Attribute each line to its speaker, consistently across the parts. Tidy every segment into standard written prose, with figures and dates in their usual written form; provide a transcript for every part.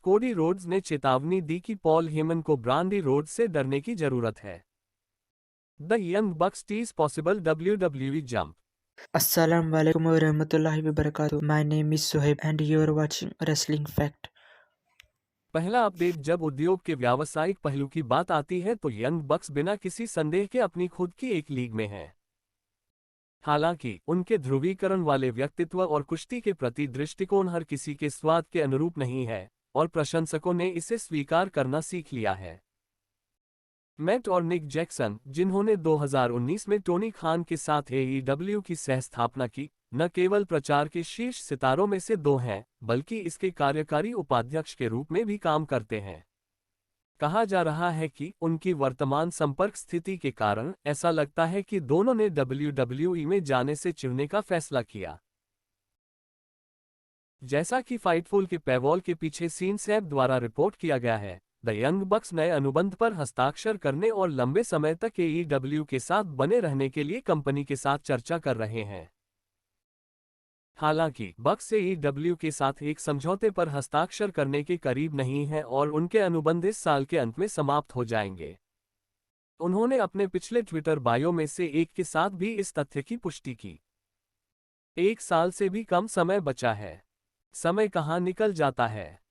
Speaker 1: Cody Rhodes ने चेतावनी दी कि पॉल हेमन को ब्रांडी रोड्स से डरने की जरूरत है। The young bucks tease possible WWE jump.
Speaker 2: Assalamu alaikum wa rahmatullahi wa barakatuh. My name is Sohaib and you are watching Wrestling Fact.
Speaker 1: पहला अपडेट, जब उद्योग के व्यावसायिक पहलू की बात आती है तो यंग बक्स बिना किसी संदेह के अपनी खुद की एक लीग में हैं। हालांकि उनके ध्रुवीकरण वाले व्यक्तित्व और कुश्ती के प्रति दृष्टिकोण हर किसी के स्वाद के अनुरूप नहीं है और प्रशंसकों ने इसे स्वीकार करना सीख लिया है। मैट और निक जैक्सन, जिन्होंने 2019 में टोनी खान के साथ AEW की सह-स्थापना की, न केवल प्रचार के शीर्ष सितारों में से दो हैं, बल्कि इसके कार्यकारी उपाध्यक्ष के रूप में भी काम करते हैं। कहा जा रहा है कि उनकी वर्तमान संपर्क स्थिति के कारण ऐसा लगता है कि दोनों ने WWE में जाने से चिढ़ने का फैसला किया। जैसा कि फाइटफुल के पैवॉल के पीछे सीन्स ऐप द्वारा रिपोर्ट किया गया है, द यंग बक्स नए अनुबंध पर हस्ताक्षर करने और लंबे समय तक AEW के साथ बने रहने के लिए कंपनी के साथ चर्चा कर रहे हैं। हालांकि बक्स AEW के साथ एक समझौते पर हस्ताक्षर करने के करीब नहीं है और उनके अनुबंध इस साल के अंत में समाप्त हो जाएंगे। उन्होंने अपने पिछले ट्विटर बायो में से एक के साथ भी इस तथ्य की पुष्टि की। 1 साल से भी कम समय बचा है। समय कहाँ निकल जाता है।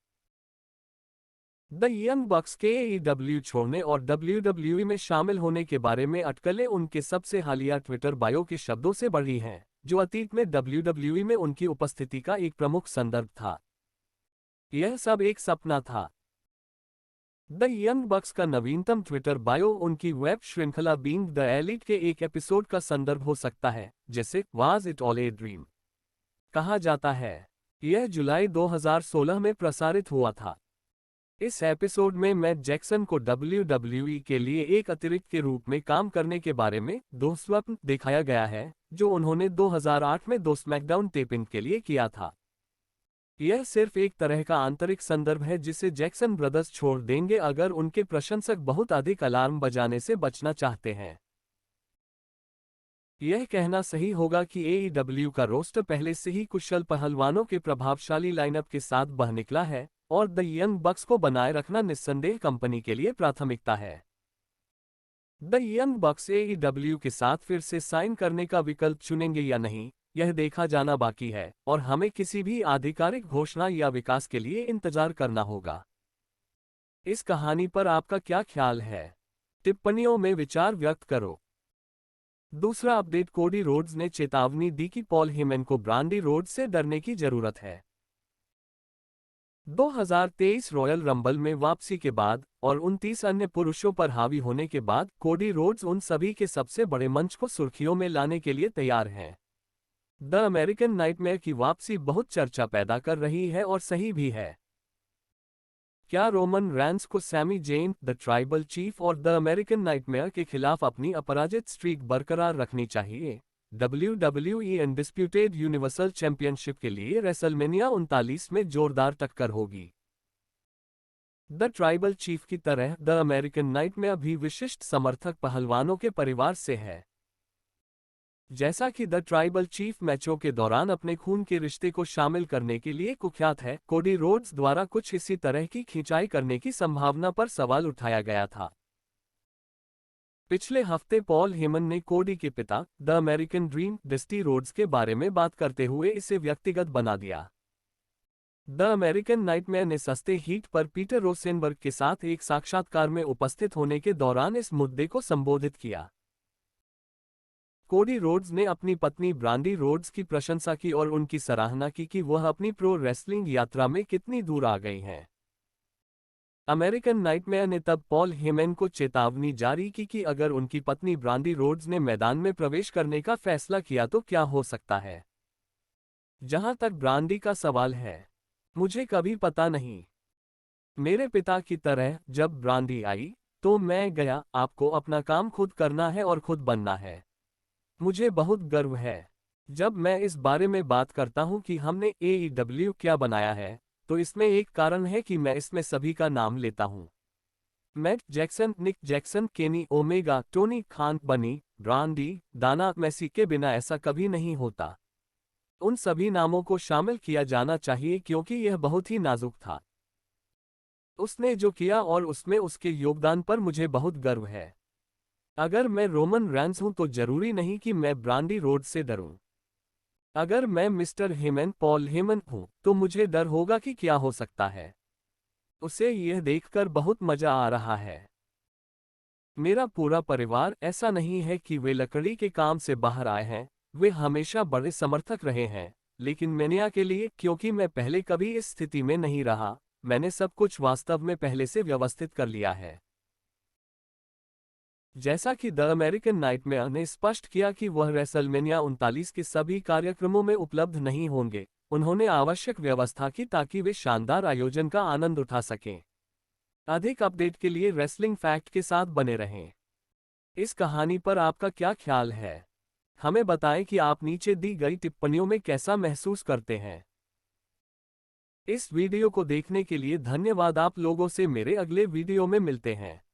Speaker 1: द यंग बक्स के AEW छोड़ने और WWE में शामिल होने के बारे में अटकलें उनके सबसे हालिया ट्विटर बायो के शब्दों से बढ़ी हैं, जो अतीत में WWE में उनकी उपस्थिति का एक प्रमुख संदर्भ था। यह सब एक सपना था। द यंग बक्स का नवीनतम ट्विटर बायो उनकी वेब श्रृंखला बीइंग द एलीट के एक एपिसोड का संदर्भ हो सकता है, जैसे was it all a dream. कहा जाता है यह जुलाई 2016 में प्रसारित हुआ था। इस एपिसोड में मैट जैक्सन को WWE के लिए एक अतिरिक्त के रूप में काम करने के बारे में दो स्वप्न दिखाया गया है, जो उन्होंने 2008 में 2 स्मैकडाउन टेपिंग के लिए किया था। यह सिर्फ एक तरह का आंतरिक संदर्भ है जिसे जैक्सन ब्रदर्स छोड़ देंगे अगर उनके प्रशंसक बहुत अधिक अलार्म बजाने से बचना चाहते हैं। यह कहना सही होगा कि AEW का रोस्टर पहले से ही कुशल पहलवानों के प्रभावशाली लाइनअप के साथ बह निकला है और द यंग बक्स को बनाए रखना निस्संदेह कंपनी के लिए प्राथमिकता है। द यंग बक्स AEW के साथ फिर से साइन करने का विकल्प चुनेंगे या नहीं, यह देखा जाना बाकी है और हमें किसी भी आधिकारिक घोषणा या विकास के लिए इंतजार करना होगा। इस कहानी पर आपका क्या ख्याल है? टिप्पणियों में विचार व्यक्त करो। दूसरा अपडेट, कोडी रोड्स ने चेतावनी दी कि पॉल हेमन को ब्रांडी रोड्स से डरने की जरूरत है। 2023 रॉयल रंबल में वापसी के बाद और 29 अन्य पुरुषों पर हावी होने के बाद कोडी रोड्स उन सभी के सबसे बड़े मंच को सुर्खियों में लाने के लिए तैयार हैं। द अमेरिकन नाइटमेयर की वापसी बहुत चर्चा पैदा कर रही है और सही भी है। क्या रोमन रेंस को Sami Zayn, the tribal chief और द अमेरिकन नाइटमेयर के खिलाफ अपनी अपराजित स्ट्रीक बरकरार रखनी चाहिए? WWE अनडिस्प्यूटेड यूनिवर्सल चैंपियनशिप के लिए रेसलमेनिया 39 में जोरदार टक्कर होगी। द ट्राइबल चीफ की तरह द अमेरिकन नाइटमेयर भी विशिष्ट समर्थक पहलवानों के परिवार से है। जैसा कि द ट्राइबल चीफ मैचों के दौरान अपने खून के रिश्ते को शामिल करने के लिए कुख्यात है, कोडी रोड्स द्वारा कुछ इसी तरह की खिंचाई करने की संभावना पर सवाल उठाया गया था। पिछले हफ्ते पॉल हेमन ने कोडी के पिता, the American dream, Dusty Rhodes के बारे में बात करते हुए इसे व्यक्तिगत बना दिया। द अमेरिकन नाइटमेयर ने सस्ते हीट पर पीटर रोसेनबर्ग के साथ एक साक्षात्कार में उपस्थित होने के दौरान इस मुद्दे को संबोधित किया। कोडी रोड्स ने अपनी पत्नी ब्रांडी रोड्स की प्रशंसा की और उनकी सराहना की कि वह अपनी प्रो रेसलिंग यात्रा में कितनी दूर आ गई हैं। अमेरिकन नाइटमेयर ने तब पॉल हेमन को चेतावनी जारी की कि अगर उनकी पत्नी ब्रांडी रोड्स ने मैदान में प्रवेश करने का फैसला किया तो क्या हो सकता है। जहां तक ब्रांडी का सवाल है, मुझे कभी पता नहीं। मेरे पिता की तरह जब ब्रांडी आई तो मैं गया, आपको अपना काम खुद करना है और खुद बनना है। मुझे बहुत गर्व है। जब मैं इस बारे में बात करता हूं कि हमने AEW क्या बनाया है, तो इसमें एक कारण है कि मैं इसमें सभी का नाम लेता हूं। Matt Jackson, Nick Jackson, Kenny Omega, Tony Khan, Bunny, Brandi, दाना मैसी के बिना ऐसा कभी नहीं होता। उन सभी नामों को शामिल किया जाना चाहिए क्योंकि यह बहुत ही नाजुक था। उसने जो किया और उसमें उसके योगदान पर मुझे बहुत गर्व है। अगर मैं रोमन रेंस हूं तो जरूरी नहीं कि मैं ब्रांडी रोड से डरूं। अगर मैं मिस्टर हेमन पॉल हेमन हूं तो मुझे डर होगा कि क्या हो सकता है। उसे यह देखकर बहुत मजा आ रहा है। मेरा पूरा परिवार ऐसा नहीं है कि वे लकड़ी के काम से बाहर आए हैं, वे हमेशा बड़े समर्थक रहे हैं, लेकिन मैनिया के लिए, क्योंकि मैं पहले कभी इस स्थिति में नहीं रहा, मैंने सब कुछ वास्तव में पहले से व्यवस्थित कर लिया है। जैसा कि द अमेरिकन नाइटमेयर ने स्पष्ट किया कि वह रेसलमेनिया 39 के सभी कार्यक्रमों में उपलब्ध नहीं होंगे, उन्होंने आवश्यक व्यवस्था की ताकि वे शानदार आयोजन का आनंद उठा सकें। अधिक अपडेट के लिए रेसलिंग फैक्ट के साथ बने रहें। इस कहानी पर आपका क्या ख्याल है? हमें बताएं कि आप नीचे दी गई टिप्पणियों में कैसा महसूस करते हैं। इस वीडियो को देखने के लिए धन्यवाद। आप लोगों से मेरे अगले वीडियो में मिलते हैं।